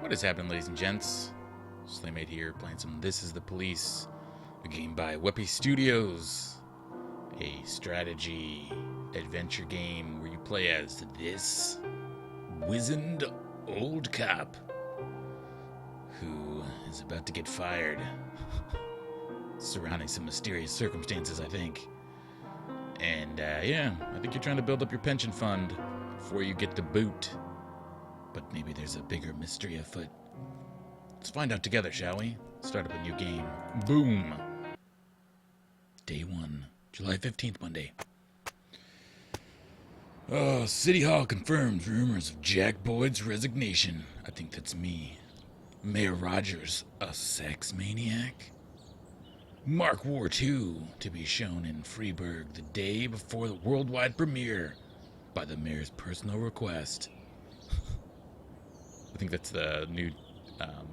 What is happening, ladies and gents? Slaymate here, playing some This Is the Police, a game by Weppy Studios, a strategy adventure game where you play as this wizened old cop who is about to get fired, surrounding some mysterious circumstances, I think. And yeah, I think you're trying to build up your pension fund before you get to boot. But maybe there's a bigger mystery afoot. Let's find out together, shall we? Start up a new game. Boom! Day 1, July 15th, Monday. Oh, City Hall confirms rumors of Jack Boyd's resignation. I think that's me. Mayor Rogers, a sex maniac? Mark War 2 to be shown in Freiburg the day before the worldwide premiere by the mayor's personal request. I think that's the new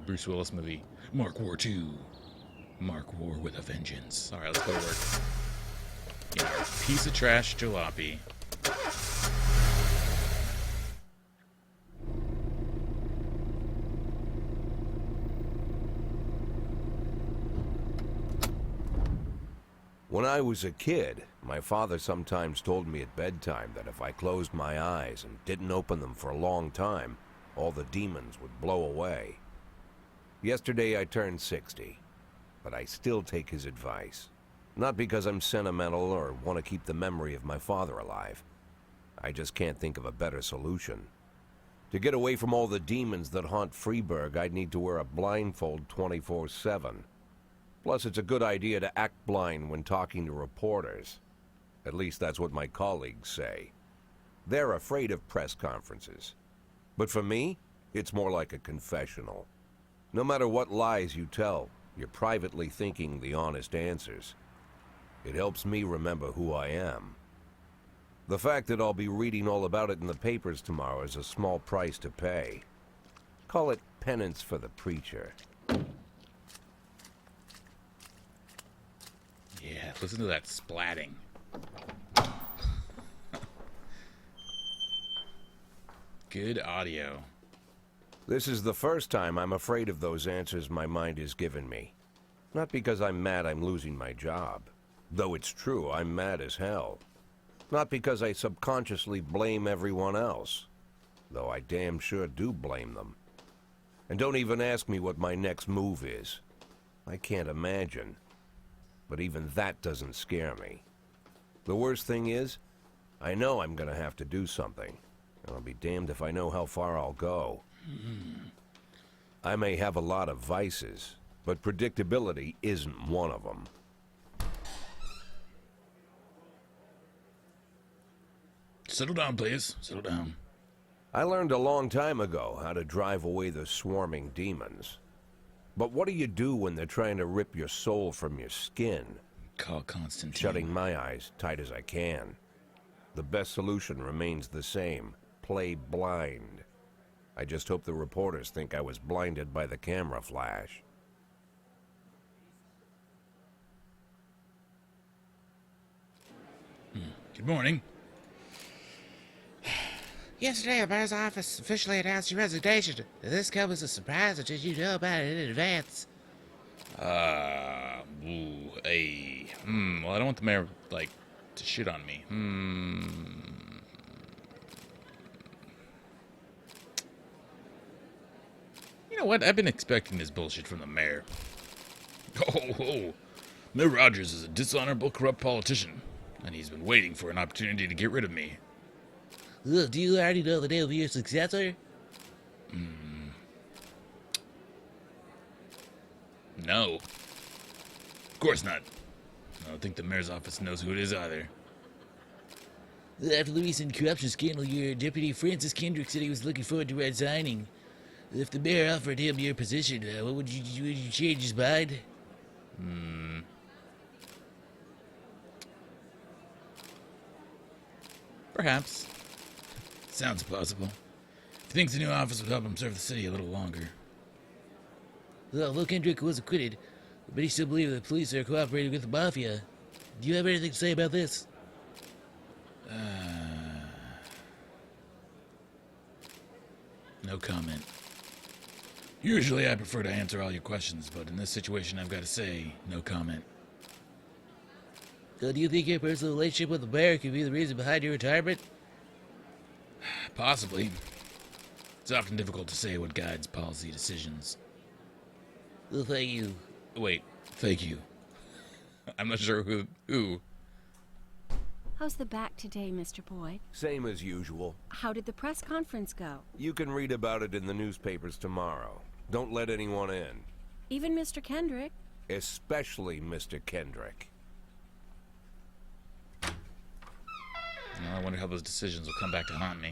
Bruce Willis movie, Mark War 2. Mark War with a vengeance. Alright, let's go to work. Yeah, piece of trash jalopy. When I was a kid, my father sometimes told me at bedtime that if I closed my eyes and didn't open them for a long time, all the demons would blow away. Yesterday I turned 60, but I still take his advice. Not because I'm sentimental or want to keep the memory of my father alive. I just can't think of a better solution. To get away from all the demons that haunt Freiburg, I'd need to wear a blindfold 24/7. Plus, it's a good idea to act blind when talking to reporters. At least that's what my colleagues say. They're afraid of press conferences. But for me, it's more like a confessional. No matter what lies you tell, you're privately thinking the honest answers. It helps me remember who I am. The fact that I'll be reading all about it in the papers tomorrow is a small price to pay. Call it penance for the preacher. Yeah, listen to that splatting. Good audio. This is the first time I'm afraid of those answers my mind has given me. Not because I'm mad I'm losing my job. Though it's true, I'm mad as hell. Not because I subconsciously blame everyone else. Though I damn sure do blame them. And don't even ask me what my next move is. I can't imagine. But even that doesn't scare me. The worst thing is, I know I'm gonna have to do something. And I'll be damned if I know how far I'll go. I may have a lot of vices, but predictability isn't one of them. Settle down, please. Settle down. I learned a long time ago how to drive away the swarming demons. But what do you do when they're trying to rip your soul from your skin? Call Constantine. Shutting my eyes tight as I can. The best solution remains the same. Play blind. I just hope the reporters think I was blinded by the camera flash. Good morning. Yesterday, the mayor's office officially announced your resignation. Did this come as a surprise, or did you know about it in advance? Well, I don't want the mayor, to shit on me. You know what? I've been expecting this bullshit from the mayor. Oh, Mayor Rogers is a dishonorable, corrupt politician, and he's been waiting for an opportunity to get rid of me. Look, do you already know the name of your successor? No. Of course not. I don't think the mayor's office knows who it is either. After the recent corruption scandal, your deputy Francis Kendrick said he was looking forward to resigning. If the mayor offered him your position, what would you do? Would you change his mind? Perhaps. Sounds plausible. He thinks the new office would help him serve the city a little longer. Well, Will Kendrick was acquitted, but he still believes the police are cooperating with the mafia. Do you have anything to say about this? No comment. Usually I prefer to answer all your questions, but in this situation I've got to say, no comment. So do you think your personal relationship with the bear could be the reason behind your retirement? Possibly. It's often difficult to say what guides policy decisions. Well, thank you. Wait, thank you. I'm not sure who. How's the back today, Mr. Boyd? Same as usual. How did the press conference go? You can read about it in the newspapers tomorrow. Don't let anyone in. Even Mr. Kendrick? Especially Mr. Kendrick. Well, I wonder how those decisions will come back to haunt me.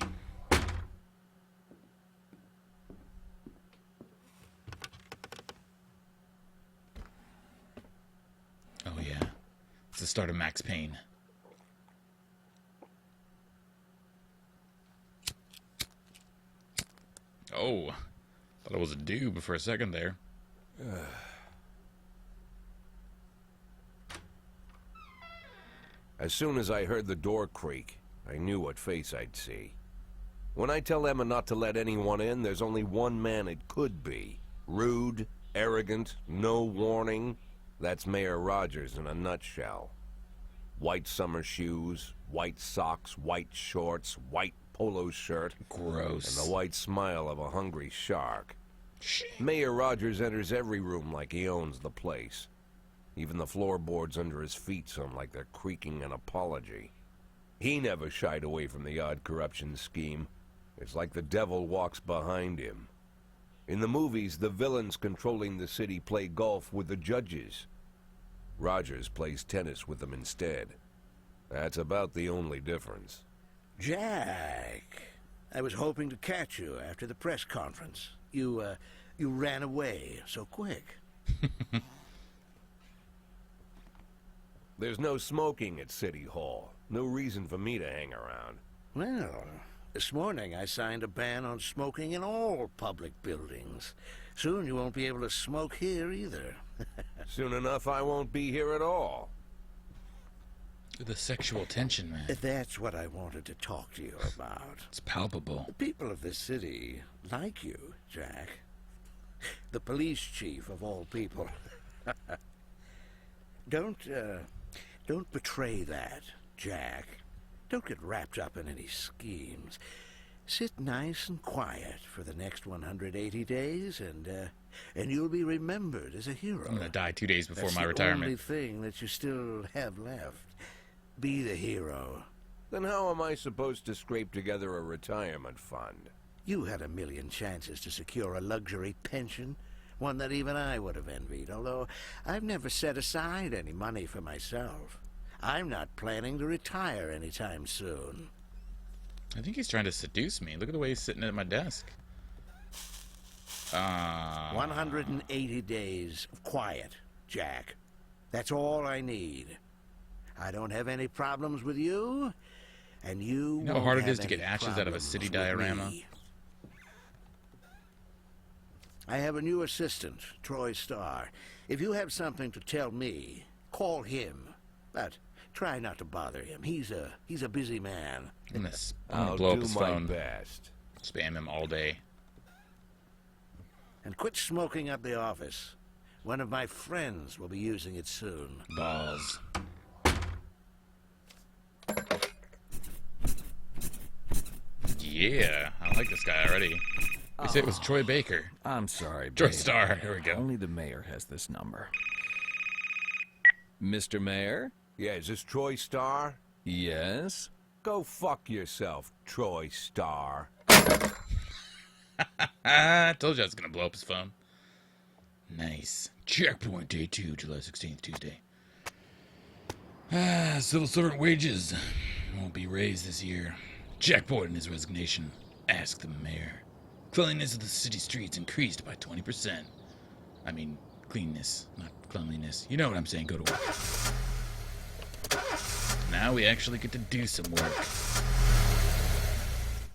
Oh yeah, it's the start of Max Payne. Oh, thought it was a dube for a second there. As soon as I heard the door creak, I knew what face I'd see. When I tell Emma not to let anyone in, there's only one man it could be. Rude, arrogant, no warning. That's Mayor Rogers in a nutshell. White summer shoes, white socks, white shorts, white polo shirt. Gross. And the white smile of a hungry shark. Mayor Rogers enters every room like he owns the place. Even the floorboards under his feet sound like they're creaking an apology. He never shied away from the odd corruption scheme. It's like the devil walks behind him. In the movies, the villains controlling the city play golf with the judges. Rogers plays tennis with them instead. That's about the only difference. Jack, I was hoping to catch you after the press conference. You ran away so quick. There's no smoking at City Hall. No reason for me to hang around. Well, this morning I signed a ban on smoking in all public buildings. Soon you won't be able to smoke here either. Soon enough, I won't be here at all. The sexual tension, man. That's what I wanted to talk to you about. It's palpable. The people of this city like you, Jack. The police chief of all people. Don't betray that, Jack. Don't get wrapped up in any schemes. Sit nice and quiet for the next 180 days, and you'll be remembered as a hero. I'm gonna die 2 days before That's my the retirement. only thing that you still have left. Be the hero. Then how am I supposed to scrape together a retirement fund? You had a million chances to secure a luxury pension, one that even I would have envied, although I've never set aside any money for myself. I'm not planning to retire anytime soon. I think he's trying to seduce me. Look at the way he's sitting at my desk. 180 days of quiet, Jack. That's all I need. I don't have any problems with you, and you know how won't hard it have is to get any ashes out of a problems city with diorama? me. I have a new assistant, Troy Starr. If you have something to tell me, call him. But try not to bother him. He's a busy man. I'm gonna I'll blow up do his my phone. best. Spam him all day. And quit smoking up the office. One of my friends will be using it soon. Balls. Yeah, I like this guy already. They say it was Troy Baker. I'm sorry, Troy babe. Star. Here we go. Only the mayor has this number. Mr. Mayor? Yeah, is this Troy Starr? Yes? Go fuck yourself, Troy Starr. I told you I was gonna blow up his phone. Nice. Checkpoint day 2, July 16th, Tuesday. Civil servant wages won't be raised this year. Jack Boyd in his resignation. Ask the mayor. Cleanliness of the city streets increased by 20%. I mean, cleanness, not cleanliness. You know what I'm saying, go to work. Now we actually get to do some work.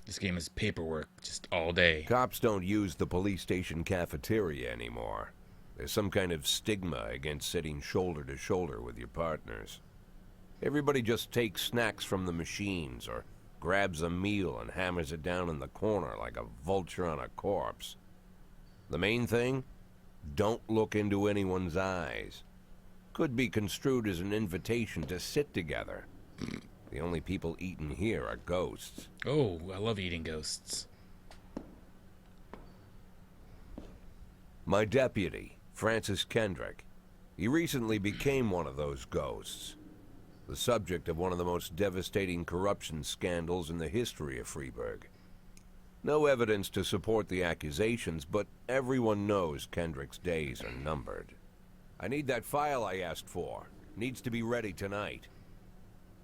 This game is paperwork, just all day. Cops don't use the police station cafeteria anymore. There's some kind of stigma against sitting shoulder to shoulder with your partners. Everybody just takes snacks from the machines or grabs a meal and hammers it down in the corner like a vulture on a corpse. The main thing? Don't look into anyone's eyes. Could be construed as an invitation to sit together. The only people eaten here are ghosts. Oh, I love eating ghosts. My deputy, Francis Kendrick. He recently became one of those ghosts. The subject of one of the most devastating corruption scandals in the history of Freeburg. No evidence to support the accusations, but everyone knows Kendrick's days are numbered. I need that file I asked for. Needs to be ready tonight.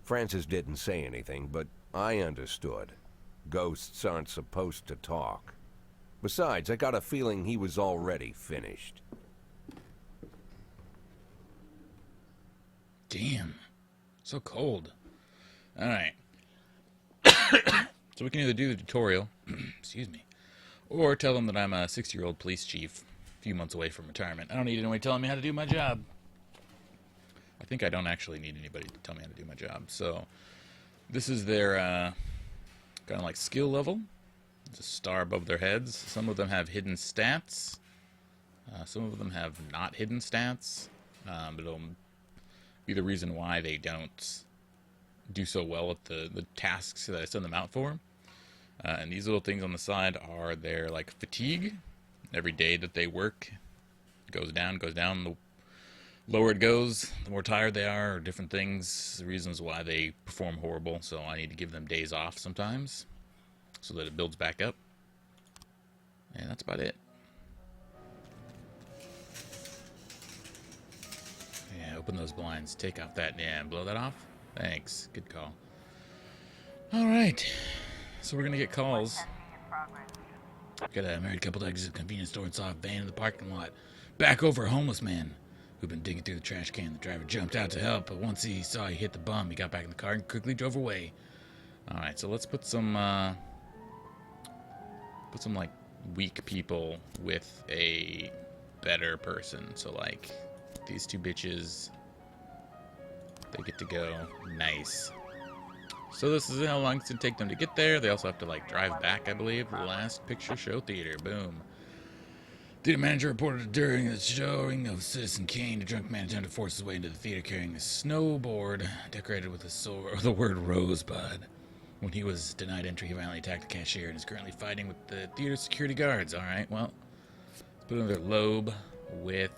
Francis didn't say anything, but I understood. Ghosts aren't supposed to talk. Besides, I got a feeling he was already finished. Damn. So cold. Alright. So we can either do the tutorial, excuse me, or tell them that I'm a 60-year-old police chief, a few months away from retirement. I don't need anyone telling me how to do my job. I think I don't actually need anybody to tell me how to do my job. So this is their kind of like skill level. It's a star above their heads. Some of them have hidden stats. Some of them have not hidden stats. But it'll be the reason why they don't do so well at the tasks that I send them out for. And these little things on the side are their like fatigue. Every day that they work goes down. The lower it goes, the more tired they are, or different things, the reasons why they perform horrible. So I need to give them days off sometimes so that it builds back up. And that's about it. Yeah, open those blinds. Take off that. Yeah, blow that off. Thanks. Good call. Alright. So we're going to get calls. Got a married couple to exit the convenience store and saw a van in the parking lot. Back over a homeless man who'd been digging through the trash can. The driver jumped out to help, but once he saw he hit the bum, he got back in the car and quickly drove away. Alright, so let's put some like weak people with a better person. So like these two bitches, they get to go. Nice. So this is how long it's gonna take them to get there. They also have to like drive back, I believe. Last Picture Show Theater. Boom. Theater manager reported during the showing of Citizen Kane, a drunk man attempted to force his way into the theater carrying a snowboard decorated with the word Rosebud. When he was denied entry, he violently attacked the cashier and is currently fighting with the theater security guards. All right, well, let's put another lobe with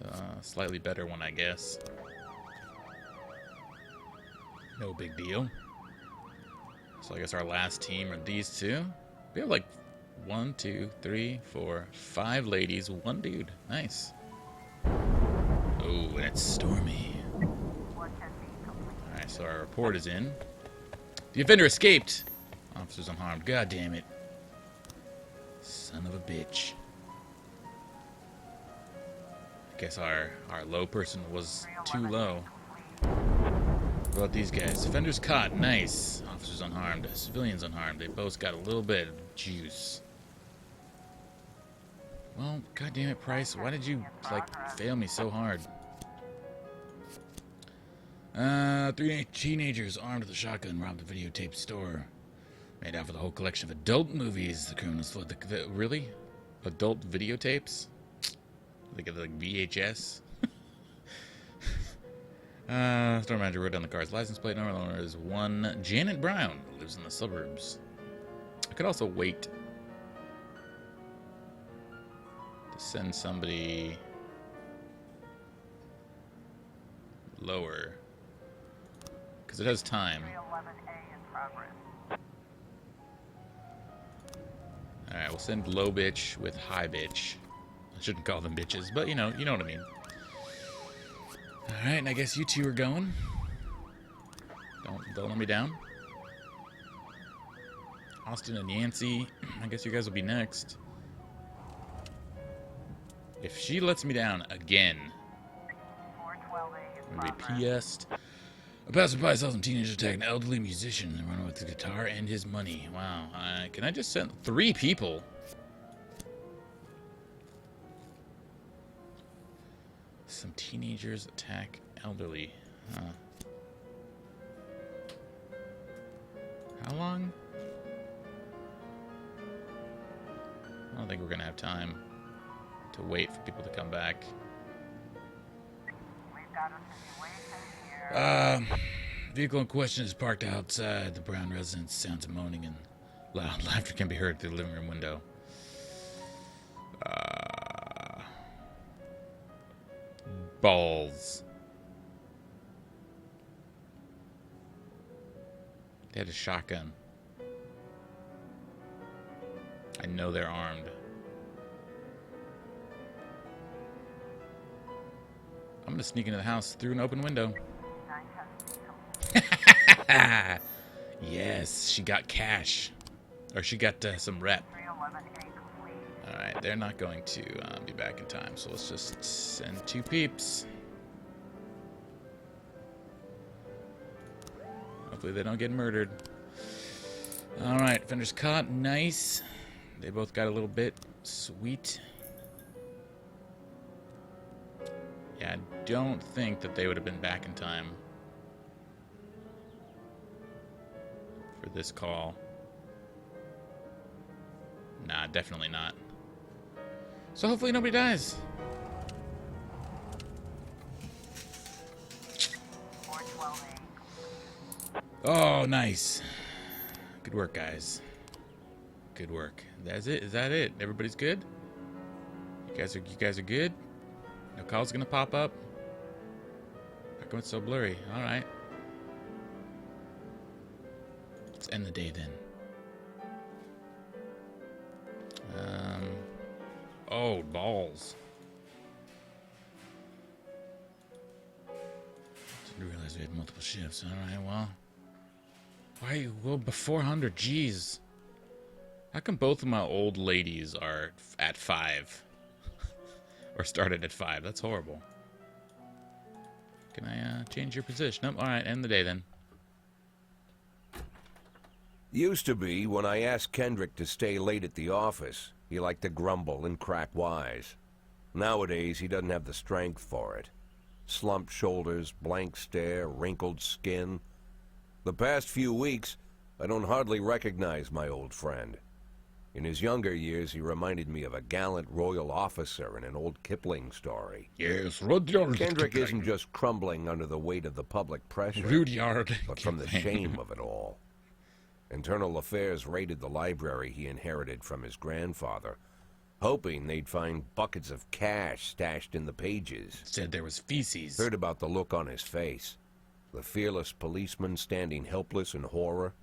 a slightly better one, I guess. No big deal. So I guess our last team are these two. We have like 1, 2, 3, 4, 5 ladies, 1 dude. Nice. Oh, and it's stormy. Alright, so our report is in. The offender escaped. Officers unharmed. God damn it. Son of a bitch. I guess our low person was too low. What about these guys? Offenders caught. Nice. Officers unharmed. Civilians unharmed. They both got a little bit of juice. Well, goddamn it, Price. Why did you, like, fail me so hard? 3 teenagers armed with a shotgun robbed a videotape store. Made out for the whole collection of adult movies. The criminals fled really? Adult videotapes? They get like VHS? Store manager wrote down the car's license plate. Number owner is one Janet Brown, who lives in the suburbs. I could also wait to send somebody lower, because it has time. Alright, we'll send low bitch with high bitch. I shouldn't call them bitches, but you know what I mean. Alright, and I guess you two are going. Don't let me down. Austin and Yancey, I guess you guys will be next. If she lets me down again, I'm gonna be PS'd. A passerby saw some teenagers attack an elderly musician and run with his guitar and his money. Wow. Can I just send 3 people? Some teenagers attack elderly. Huh. How long? don't think we're gonna have time to wait for people to come back. Vehicle in question is parked outside the Brown residence. Sounds of moaning and loud laughter can be heard through the living room window. Balls. They had a shotgun. I know they're armed. I'm gonna sneak into the house through an open window. Yes, she got cash. Or she got some rep. Alright, they're not going to be back in time, so let's just send 2 peeps. Hopefully they don't get murdered. Alright, fender's caught. Nice. They both got a little bit. Sweet. Yeah, I don't think that they would have been back in time for this call. Nah, definitely not. So hopefully nobody dies. Oh, nice. Good work, guys. Good work. That's it. Is that it? Everybody's good? You guys are good? No call's gonna pop up? How come it's so blurry? Alright. Let's end the day then. Oh, balls. Didn't realize we had multiple shifts. Alright, well. Why? Well, before 100, jeez. How come both of my old ladies are at 5? Or started at 5? That's horrible. Can I change your position? Nope. Alright, end the day then. Used to be, when I asked Kendrick to stay late at the office, he liked to grumble and crack wise. Nowadays, he doesn't have the strength for it. Slumped shoulders, blank stare, wrinkled skin. The past few weeks, I don't hardly recognize my old friend. In his younger years, he reminded me of a gallant royal officer in an old Kipling story. Yes, Rudyard. Kendrick isn't just crumbling under the weight of the public pressure, Rudyard. but from the shame of it all. Internal Affairs raided the library he inherited from his grandfather, hoping they'd find buckets of cash stashed in the pages. Said there was feces. Heard about the look on his face. The fearless policeman standing helpless in horror.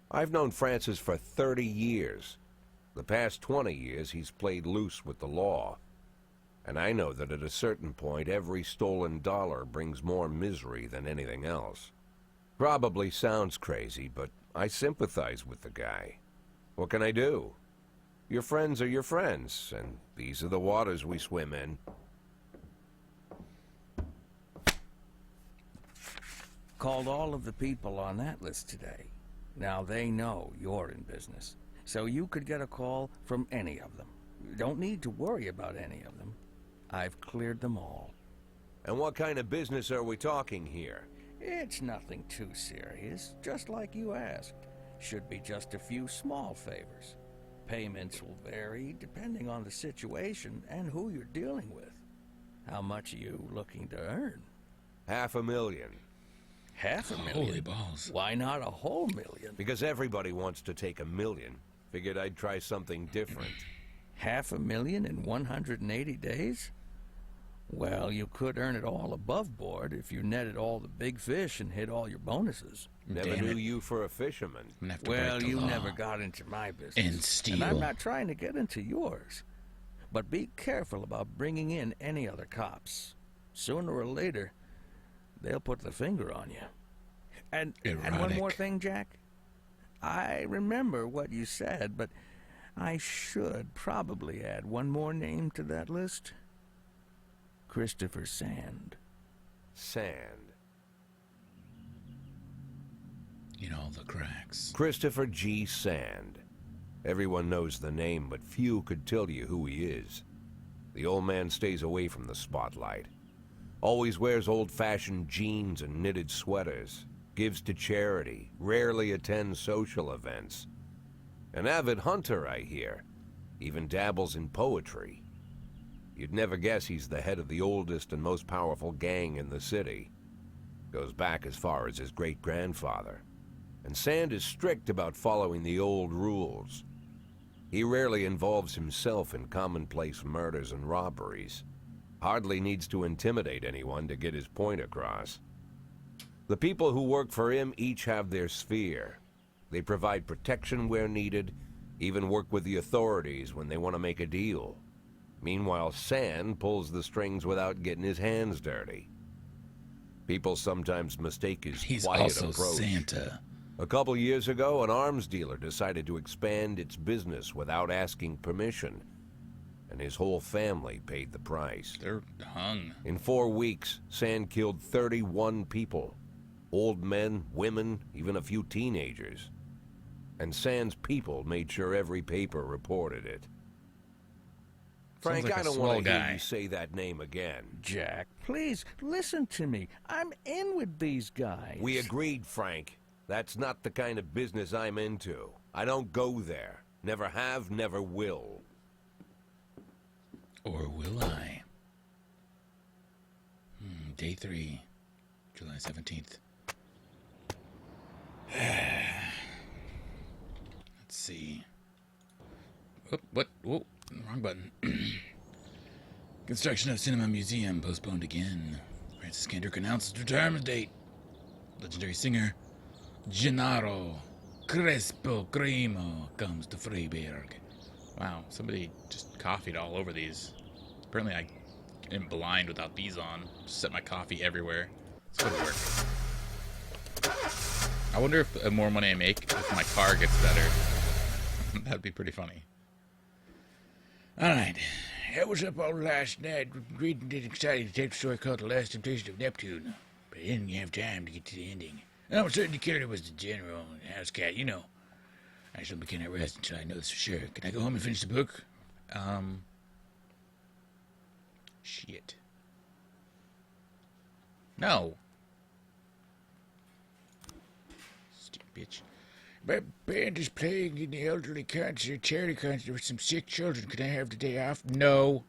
I've known Francis for 30 years. The past 20 years, he's played loose with the law. And I know that at a certain point, every stolen dollar brings more misery than anything else. Probably sounds crazy, but I sympathize with the guy. What can I do? Your friends are your friends, and these are the waters we swim in. Called all of the people on that list today. Now they know you're in business, so you could get a call from any of them. You don't need to worry about any of them. I've cleared them all. And what kind of business are we talking here? It's nothing too serious, just like you asked. Should be just a few small favors. Payments will vary depending on the situation and who you're dealing with. How much are you looking to earn? $500,000. $500,000? Holy balls. Why not a whole million? Because everybody wants to take $1 million. Figured I'd try something different. $500,000 in 180 days? Well, you could earn it all above board if you netted all the big fish and hit all your bonuses. Never Damn knew it. you for a fisherman. I'm gonna have to Well, break the you law. never got into my business. And steal. And I'm not trying to get into yours. But be careful about bringing in any other cops. Sooner or later, they'll put the finger on you. And one more Erotic. thing, Jack. I remember what you said, but I should probably add one more name to that list. Christopher Sand. Sand. In all the cracks. Christopher G. Sand. Everyone knows the name, but few could tell you who he is. The old man stays away from the spotlight. Always wears old-fashioned jeans and knitted sweaters. Gives to charity. Rarely attends social events. An avid hunter, I hear. even dabbles in poetry. You'd never guess he's the head of the oldest and most powerful gang in the city. Goes back as far as his great-grandfather. And Sand is strict about following the old rules. He rarely involves himself in commonplace murders and robberies. Hardly needs to intimidate anyone to get his point across. The people who work for him each have their sphere. They provide protection where needed, even work with the authorities when they want to make a deal. Meanwhile, Sand pulls the strings without getting his hands dirty. People sometimes mistake his He's quiet also approach. Santa. A couple years ago, an arms dealer decided to expand its business without asking permission, and his whole family paid the price. They're hung. In 4 weeks, Sand killed 31 people. Old men, women, even a few teenagers. And Sand's people made sure every paper reported it. Frank, like a I don't swell want to hear guy. you say that name again. Jack, please, listen to me. I'm in with these guys. We agreed, Frank. That's not the kind of business I'm into. I don't go there. Never have, never will. Or will I? Day 3, July 17th. Let's see. What? Whoa, wrong button. Construction of Cinema Museum postponed again. Francis Kendrick announced his retirement date. Legendary singer Gennaro Crespo Cremo comes to Freiburg. Wow, somebody just coffeeed all over these. Apparently I am blind without these on. Just set my coffee everywhere. It's gonna work. I wonder if the more money I make, if my car gets better. That'd be pretty funny. Alright. I was up all last night reading this exciting detective story called The Last Temptation of Neptune. But I didn't have time to get to the ending. And I'm certain the killer was the general and house cat, you know. I shall begin at rest until I know this for sure. Can I go home and finish the book? Shit. No. Stupid bitch. My band is playing in the elderly concert, charity concert with some sick children. Can I have the day off? No.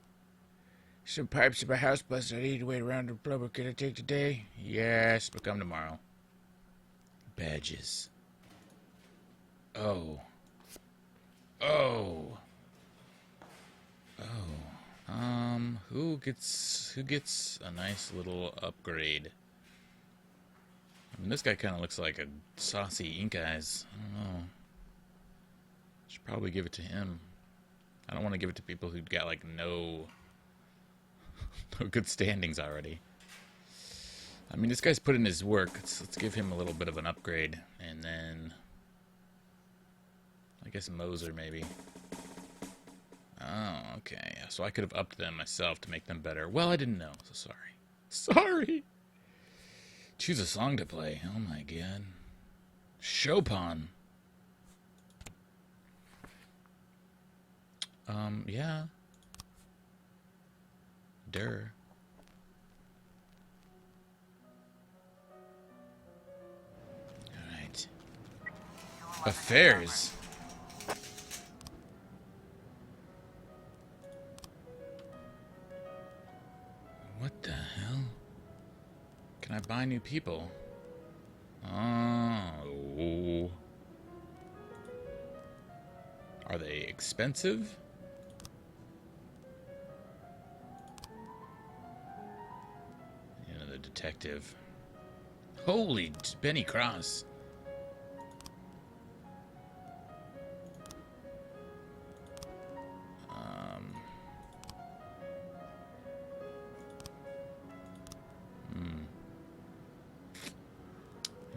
Some pipes in my house busted. I need to wait around the plumber. Can I take the day? Yes, but come tomorrow. Badges. Oh. Oh. Who gets a nice little upgrade? I mean, this guy kind of looks like a saucy ink eyes. I don't know. Should probably give it to him. I don't want to give it to people who got like no good standings already. I mean, this guy's put in his work. Let's give him a little bit of an upgrade, and then I guess Moser maybe. Oh, okay. So I could have upped them myself to make them better. Well, I didn't know, so sorry. Sorry. Choose a song to play. Oh my god. Chopin. Yeah. Durr. Alright. Affairs. What the hell? Can I buy new people? Oh. Are they expensive? Another detective. Holy Benny Cross.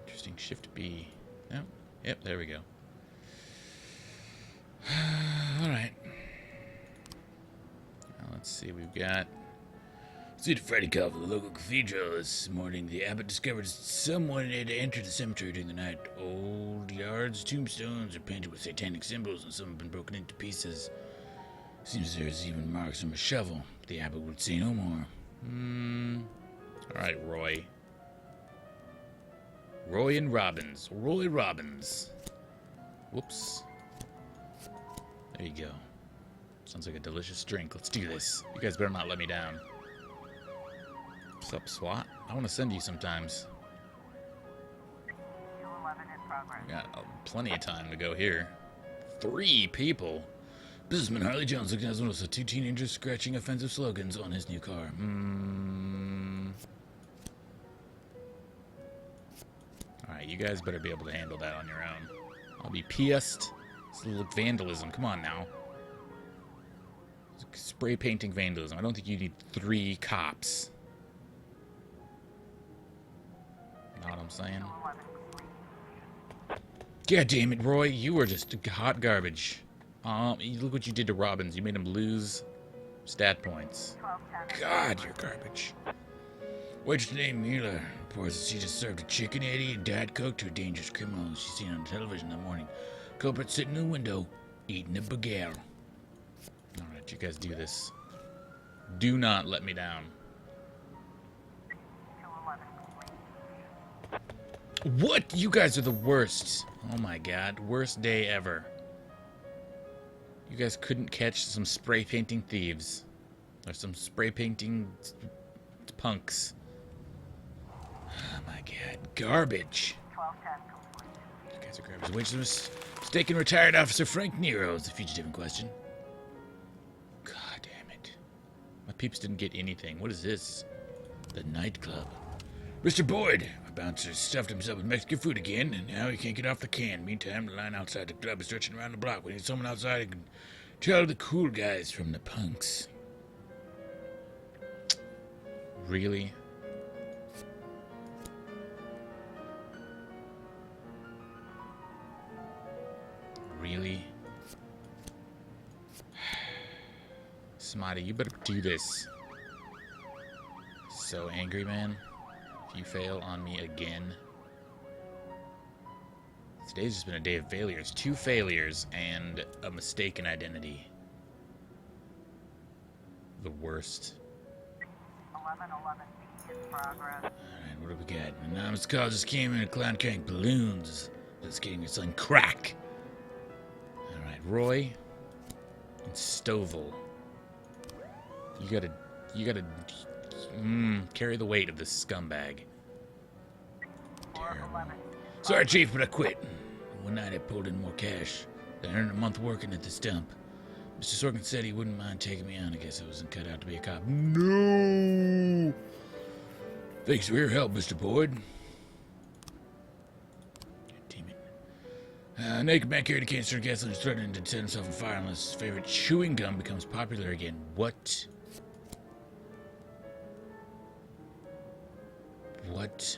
Interesting. Shift B. No. Yep, there we go. Alright. Now let's see, we've got See the Friday call for the local cathedral this morning. The abbot discovered someone had entered the cemetery during the night. Old yards, tombstones are painted with satanic symbols, and some have been broken into pieces. Seems there's even marks from a shovel. The abbot would say no more. Alright, Roy. Roy and Robbins. Roy Robbins. Whoops. There you go. Sounds like a delicious drink. Let's do this. You guys better not let me down. What's up, SWAT? I want to send you sometimes. We got plenty of time to go here. 3 people. Businessman Harley Jones looked as one of the 2 teenagers scratching offensive slogans on his new car. Alright, you guys better be able to handle that on your own. I'll be pissed. It's a little vandalism. Come on now. Spray painting vandalism. I don't think you need 3 cops. Know what I'm saying? God damn it, Roy. You were just hot garbage. Look what you did to Robbins. You made him lose stat points. God, you're garbage. Waitress named Mila reports that she just served a chicken Eddie and Diet Coke to a dangerous criminal she's seen on television that morning. Culprit sitting in the window, eating a baguette. Alright, you guys do this. Do not let me down. What? You guys are the worst. Oh my god. Worst day ever. You guys couldn't catch some spray painting thieves. Or some spray painting punks. Oh my god. Garbage. You guys are garbage. Which was mistaken retired officer Frank Nero is the fugitive in question. God damn it. My peeps didn't get anything. What is this? The nightclub. Mr. Boyd, my bouncer stuffed himself with Mexican food again, and now he can't get off the can. Meantime, the line outside the club is stretching around the block. We need someone outside who can tell the cool guys from the punks. Really? Really? Smarty, you better do this. So angry, man. If you fail on me again. Today's just been a day of failures. 2 failures and a mistaken identity. The worst. 1111 in progress. Alright, what do we got? An anonymous call just came in, a clown carrying balloons. Let's get him selling crack. Alright, Roy and Stovall. You gotta carry the weight of this scumbag. Terrible. Sorry, Chief, but I quit. One night I pulled in more cash than I earned a month working at this dump. Mr. Sorkin said he wouldn't mind taking me on. I guess I wasn't cut out to be a cop. No! Thanks for your help, Mr. Boyd. God damn it. Naked man carried a canister of gasoline, threatening to set himself on fire unless his favorite chewing gum becomes popular again. What? What?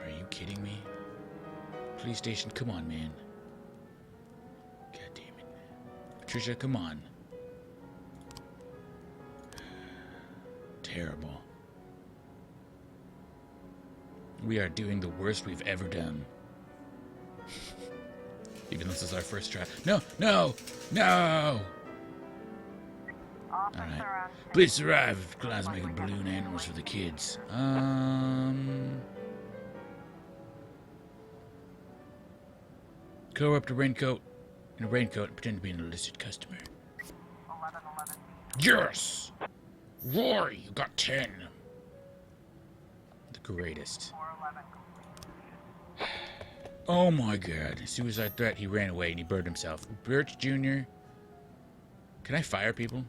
Are you kidding me? Police station, come on, man. God damn it. Patricia, come on. Terrible. We are doing the worst we've ever done. Even though this is our first try. No, no, no! Alright. Police arrive. Clown's making balloon animals for the kids. Cover up the raincoat in a raincoat and pretend to be an illicit customer. 1111. Yes! Roy, you got 10. The greatest. 411. Oh my god. Suicide threat, he ran away and he burned himself. Birch Jr. Can I fire people?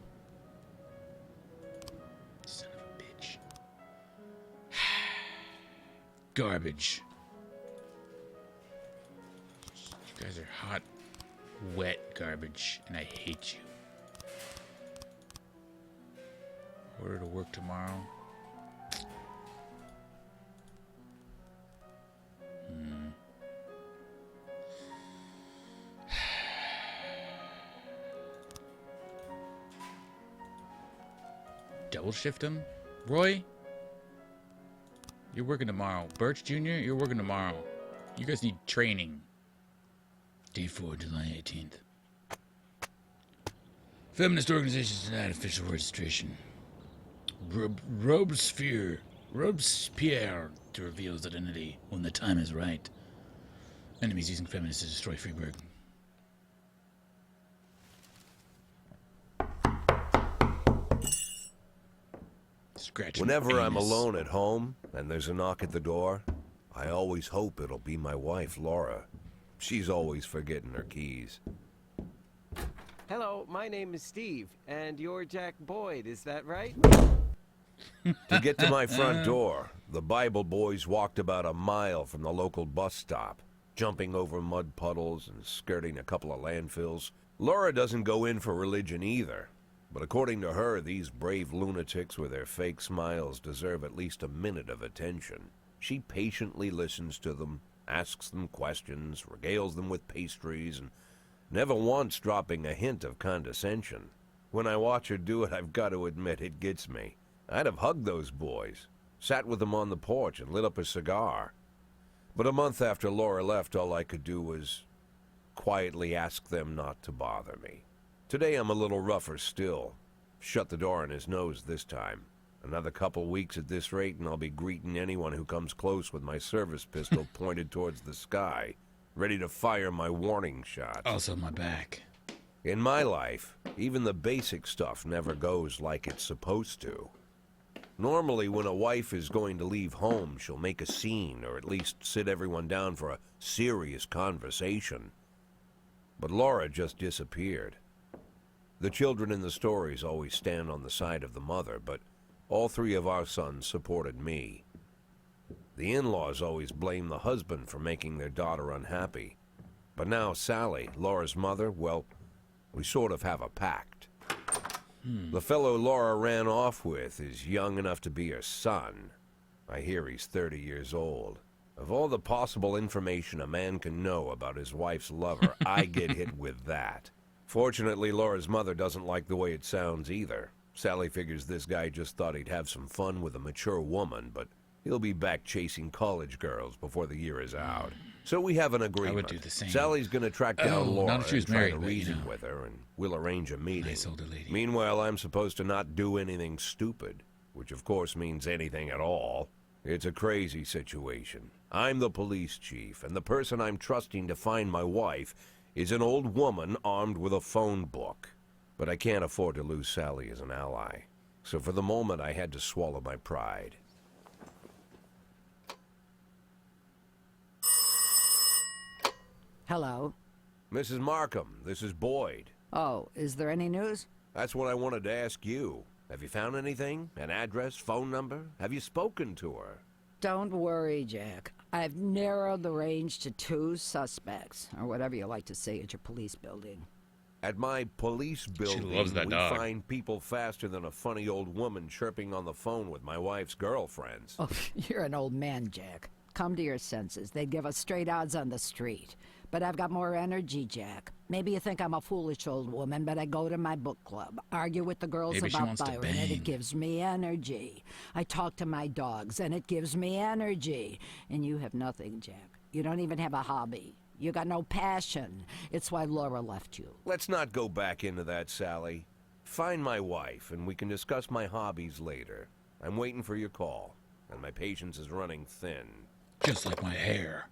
Son of a bitch. Garbage. You guys are hot, wet garbage, and I hate you. Order to work tomorrow. Double shift him? Roy? You're working tomorrow. Birch Jr., you're working tomorrow. You guys need training. Day 4, July 18th. Feminist organizations denied official registration. Robespierre to reveal his identity when the time is right. Enemies using feminists to destroy Freeburg. scratch. Whenever I'm alone at home and there's a knock at the door, I always hope it'll be my wife, Laura. She's always forgetting her keys. Hello, my name is Steve, and you're Jack Boyd, is that right? To get to my front door, the Bible boys walked about a mile from the local bus stop, jumping over mud puddles and skirting a couple of landfills. Laura doesn't go in for religion either, but according to her, these brave lunatics with their fake smiles deserve at least a minute of attention. She patiently listens to them, asks them questions, regales them with pastries, and never once dropping a hint of condescension. When I watch her do it, I've got to admit it gets me. I'd have hugged those boys, sat with them on the porch and lit up a cigar. But a month after Laura left, all I could do was quietly ask them not to bother me. Today I'm a little rougher still. Shut the door on his nose this time. Another couple weeks at this rate and I'll be greeting anyone who comes close with my service pistol pointed towards the sky, ready to fire my warning shot. Also my back. In my life, even the basic stuff never goes like it's supposed to. Normally, when a wife is going to leave home, she'll make a scene, or at least sit everyone down for a serious conversation. But Laura just disappeared. The children in the stories always stand on the side of the mother, but all three of our sons supported me. The in-laws always blame the husband for making their daughter unhappy. But now Sally, Laura's mother, well, we sort of have a pact. The fellow Laura ran off with is young enough to be her son. I hear he's 30 years old. Of all the possible information a man can know about his wife's lover, I get hit with that. Fortunately, Laura's mother doesn't like the way it sounds either. Sally figures this guy just thought he'd have some fun with a mature woman, but he'll be back chasing college girls before the year is out. So we have an agreement. I would do the same. Sally's going to track down Laura not if she was and try married, to but, reason with her, and we'll arrange a meeting. Nice older lady. Meanwhile, I'm supposed to not do anything stupid, which of course means anything at all. It's a crazy situation. I'm the police chief, and the person I'm trusting to find my wife is an old woman armed with a phone book. But I can't afford to lose Sally as an ally. So for the moment, I had to swallow my pride. Hello. Mrs. Markham, this is Boyd. Oh, is there any news? That's what I wanted to ask you. Have you found anything? An address, phone number? Have you spoken to her? Don't worry, Jack. I've narrowed the range to 2 suspects, or whatever you like to say at your police building. At my police building, loves that we dog. find people faster than a funny old woman chirping on the phone with my wife's girlfriends. Oh, you're an old man, Jack. Come to your senses. They'd give us straight odds on the street. But I've got more energy, Jack. Maybe you think I'm a foolish old woman, but I go to my book club, argue with the girls Maybe she about wants to Byron, and bang. it gives me energy. I talk to my dogs, and it gives me energy. And you have nothing, Jack. You don't even have a hobby. You got no passion. It's why Laura left you. Let's not go back into that, Sally. Find my wife, and we can discuss my hobbies later. I'm waiting for your call, and my patience is running thin. Just like my hair.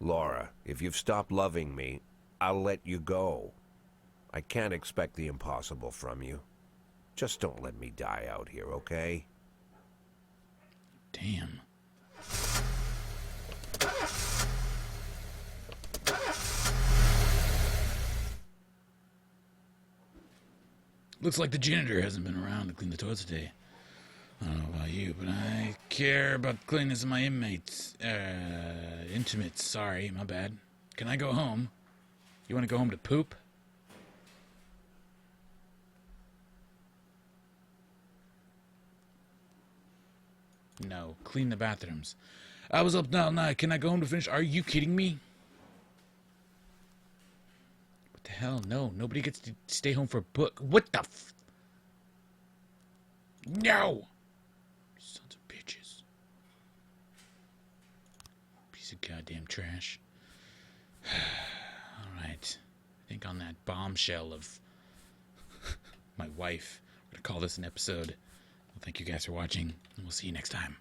Laura, if you've stopped loving me, I'll let you go. I can't expect the impossible from you. Just don't let me die out here, okay? Damn. Looks like the janitor hasn't been around to clean the toilets today. I don't know about you, but I care about the cleanliness of my intimates. Sorry, my bad. Can I go home? You want to go home to poop? No, clean the bathrooms. I was up all night. Can I go home to finish? Are you kidding me? What the hell? No, nobody gets to stay home for a book. What the f... No! Sons of bitches. Piece of goddamn trash. Alright. I think on that bombshell of my wife, I'm going to call this an episode. Well, thank you guys for watching, and we'll see you next time.